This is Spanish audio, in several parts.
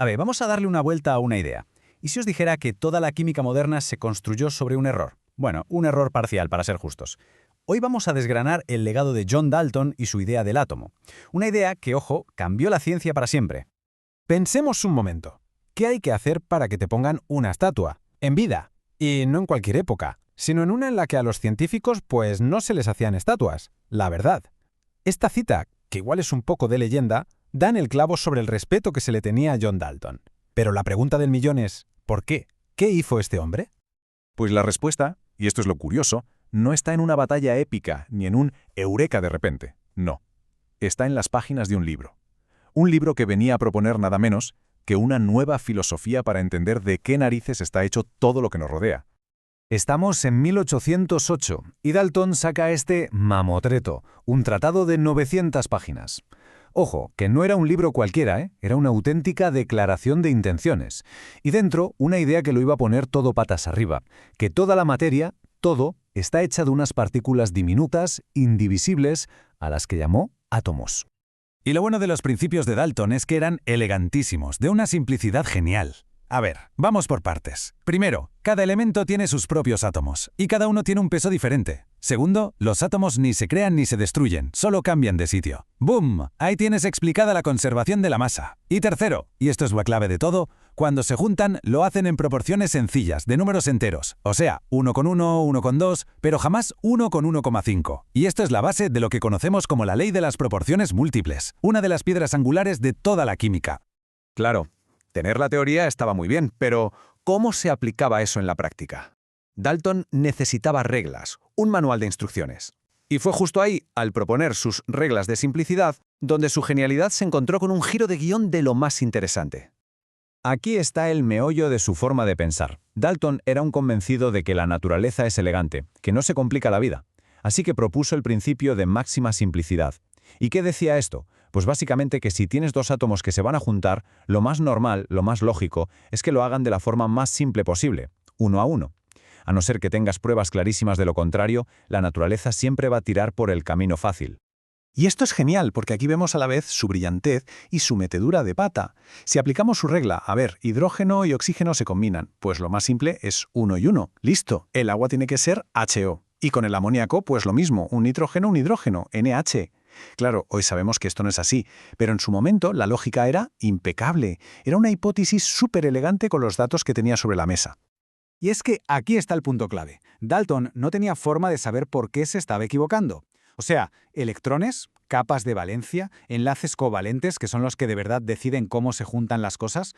A ver, vamos a darle una vuelta a una idea. ¿Y si os dijera que toda la química moderna se construyó sobre un error? Bueno, un error parcial, para ser justos. Hoy vamos a desgranar el legado de John Dalton y su idea del átomo. Una idea que, ojo, cambió la ciencia para siempre. Pensemos un momento. ¿Qué hay que hacer para que te pongan una estatua? En vida. Y no en cualquier época, sino en una en la que a los científicos pues no se les hacían estatuas. La verdad. Esta cita, que igual es un poco de leyenda, da en el clavo sobre el respeto que se le tenía a John Dalton. Pero la pregunta del millón es, ¿por qué? ¿Qué hizo este hombre? Pues la respuesta, y esto es lo curioso, no está en una batalla épica ni en un eureka de repente. No. Está en las páginas de un libro. Un libro que venía a proponer nada menos que una nueva filosofía para entender de qué narices está hecho todo lo que nos rodea. Estamos en 1808 y Dalton saca este mamotreto, un tratado de 900 páginas. Ojo, que no era un libro cualquiera, era una auténtica declaración de intenciones. Y dentro, una idea que lo iba a poner todo patas arriba, que toda la materia, todo, está hecha de unas partículas diminutas, indivisibles, a las que llamó átomos. Y lo bueno de los principios de Dalton es que eran elegantísimos, de una simplicidad genial. A ver, vamos por partes. Primero, cada elemento tiene sus propios átomos, y cada uno tiene un peso diferente. Segundo, los átomos ni se crean ni se destruyen, solo cambian de sitio. ¡Bum! Ahí tienes explicada la conservación de la masa. Y tercero, y esto es la clave de todo, cuando se juntan lo hacen en proporciones sencillas, de números enteros. O sea, 1 con 1, 1 con 2, pero jamás 1 con 1,5. Y esto es la base de lo que conocemos como la ley de las proporciones múltiples, una de las piedras angulares de toda la química. Claro, tener la teoría estaba muy bien, pero ¿cómo se aplicaba eso en la práctica? Dalton necesitaba reglas, un manual de instrucciones. Y fue justo ahí, al proponer sus reglas de simplicidad, donde su genialidad se encontró con un giro de guión de lo más interesante. Aquí está el meollo de su forma de pensar. Dalton era un convencido de que la naturaleza es elegante, que no se complica la vida. Así que propuso el principio de máxima simplicidad. ¿Y qué decía esto? Pues básicamente que si tienes dos átomos que se van a juntar, lo más normal, lo más lógico, es que lo hagan de la forma más simple posible, 1 a 1. A no ser que tengas pruebas clarísimas de lo contrario, la naturaleza siempre va a tirar por el camino fácil. Y esto es genial, porque aquí vemos a la vez su brillantez y su metedura de pata. Si aplicamos su regla, a ver, hidrógeno y oxígeno se combinan, pues lo más simple es 1 y 1. ¡Listo! El agua tiene que ser HO. Y con el amoníaco, pues lo mismo, un hidrógeno, NH. Claro, hoy sabemos que esto no es así, pero en su momento la lógica era impecable. Era una hipótesis súper elegante con los datos que tenía sobre la mesa. Y es que aquí está el punto clave. Dalton no tenía forma de saber por qué se estaba equivocando. O sea, electrones, capas de valencia, enlaces covalentes, que son los que de verdad deciden cómo se juntan las cosas.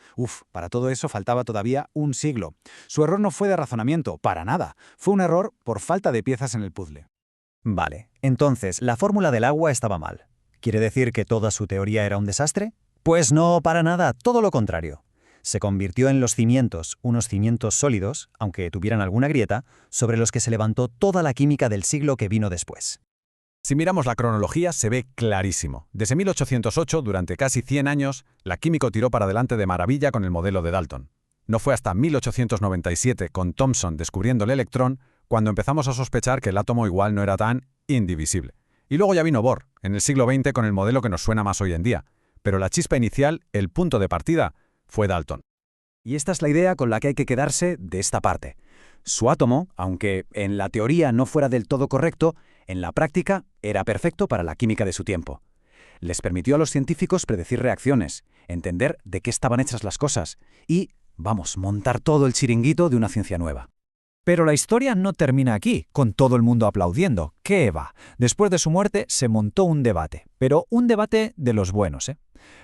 Para todo eso faltaba todavía un siglo. Su error no fue de razonamiento, para nada. Fue un error por falta de piezas en el puzzle. Vale, entonces la fórmula del agua estaba mal. ¿Quiere decir que toda su teoría era un desastre? Pues no, para nada, todo lo contrario. Se convirtió en los cimientos, unos cimientos sólidos, aunque tuvieran alguna grieta, sobre los que se levantó toda la química del siglo que vino después. Si miramos la cronología, se ve clarísimo. Desde 1808, durante casi 100 años, la química tiró para adelante de maravilla con el modelo de Dalton. No fue hasta 1897, con Thomson descubriendo el electrón, cuando empezamos a sospechar que el átomo igual no era tan indivisible. Y luego ya vino Bohr, en el siglo XX, con el modelo que nos suena más hoy en día. Pero la chispa inicial, el punto de partida, fue Dalton. Y esta es la idea con la que hay que quedarse de esta parte. Su átomo, aunque en la teoría no fuera del todo correcto, en la práctica era perfecto para la química de su tiempo. Les permitió a los científicos predecir reacciones, entender de qué estaban hechas las cosas y, montar todo el chiringuito de una ciencia nueva. Pero la historia no termina aquí, con todo el mundo aplaudiendo. ¿Qué va? Después de su muerte se montó un debate, pero un debate de los buenos,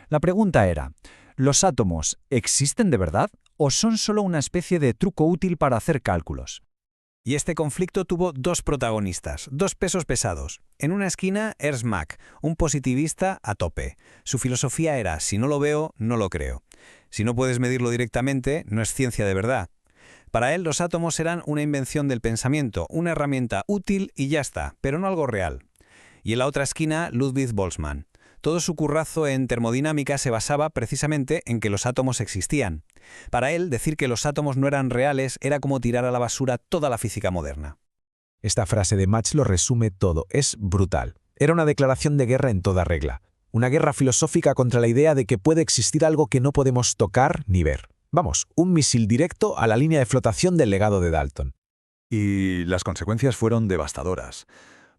La pregunta era, ¿los átomos existen de verdad o son solo una especie de truco útil para hacer cálculos? Y este conflicto tuvo dos protagonistas, dos pesos pesados. En una esquina, Ernst Mach, un positivista a tope. Su filosofía era, si no lo veo, no lo creo. Si no puedes medirlo directamente, no es ciencia de verdad. Para él, los átomos eran una invención del pensamiento, una herramienta útil y ya está, pero no algo real. Y en la otra esquina, Ludwig Boltzmann. Todo su currazo en termodinámica se basaba precisamente en que los átomos existían. Para él, decir que los átomos no eran reales era como tirar a la basura toda la física moderna. Esta frase de Mach lo resume todo, es brutal. Era una declaración de guerra en toda regla. Una guerra filosófica contra la idea de que puede existir algo que no podemos tocar ni ver. Vamos, un misil directo a la línea de flotación del legado de Dalton. Y las consecuencias fueron devastadoras.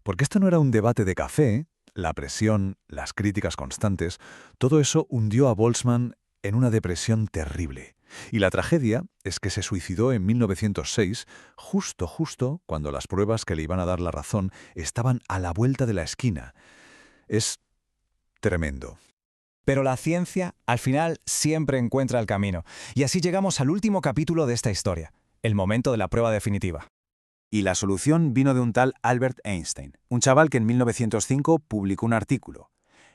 Porque esto no era un debate de café, la presión, las críticas constantes, todo eso hundió a Boltzmann en una depresión terrible. Y la tragedia es que se suicidó en 1906, justo cuando las pruebas que le iban a dar la razón estaban a la vuelta de la esquina. Es tremendo. Pero la ciencia, al final, siempre encuentra el camino. Y así llegamos al último capítulo de esta historia, el momento de la prueba definitiva. Y la solución vino de un tal Albert Einstein, un chaval que en 1905 publicó un artículo.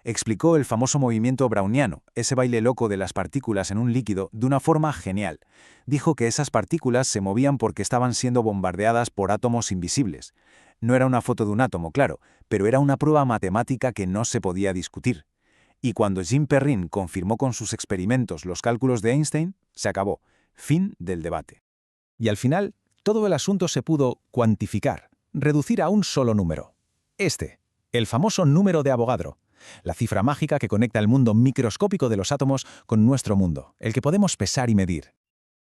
Explicó el famoso movimiento browniano, ese baile loco de las partículas en un líquido, de una forma genial. Dijo que esas partículas se movían porque estaban siendo bombardeadas por átomos invisibles. No era una foto de un átomo, claro, pero era una prueba matemática que no se podía discutir. Y cuando Jean Perrin confirmó con sus experimentos los cálculos de Einstein, se acabó. Fin del debate. Y al final, todo el asunto se pudo cuantificar, reducir a un solo número. El famoso número de Avogadro. La cifra mágica que conecta el mundo microscópico de los átomos con nuestro mundo, el que podemos pesar y medir.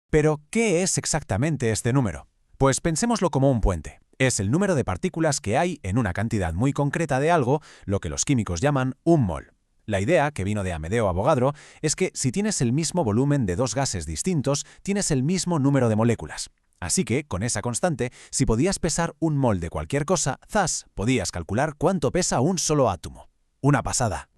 Pero, ¿qué es exactamente este número? Pues pensémoslo como un puente. Es el número de partículas que hay en una cantidad muy concreta de algo, lo que los químicos llaman un mol. La idea, que vino de Amedeo Avogadro, es que si tienes el mismo volumen de dos gases distintos, tienes el mismo número de moléculas. Así que, con esa constante, si podías pesar un mol de cualquier cosa, ¡zas!, podías calcular cuánto pesa un solo átomo. Una pasada.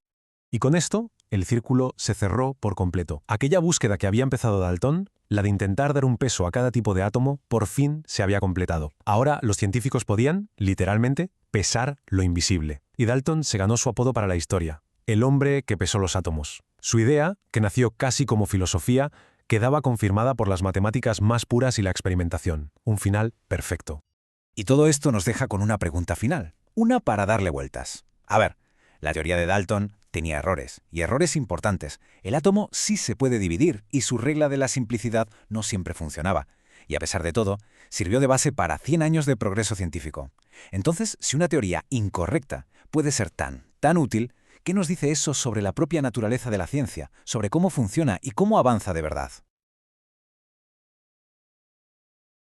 Y con esto, el círculo se cerró por completo. Aquella búsqueda que había empezado Dalton, la de intentar dar un peso a cada tipo de átomo, por fin se había completado. Ahora los científicos podían, literalmente, pesar lo invisible. Y Dalton se ganó su apodo para la historia: el hombre que pesó los átomos. Su idea, que nació casi como filosofía, quedaba confirmada por las matemáticas más puras y la experimentación. Un final perfecto. Y todo esto nos deja con una pregunta final, una para darle vueltas. A ver, la teoría de Dalton tenía errores, y errores importantes. El átomo sí se puede dividir, y su regla de la simplicidad no siempre funcionaba. Y a pesar de todo, sirvió de base para 100 años de progreso científico. Entonces, si una teoría incorrecta puede ser tan útil, ¿qué nos dice eso sobre la propia naturaleza de la ciencia, sobre cómo funciona y cómo avanza de verdad?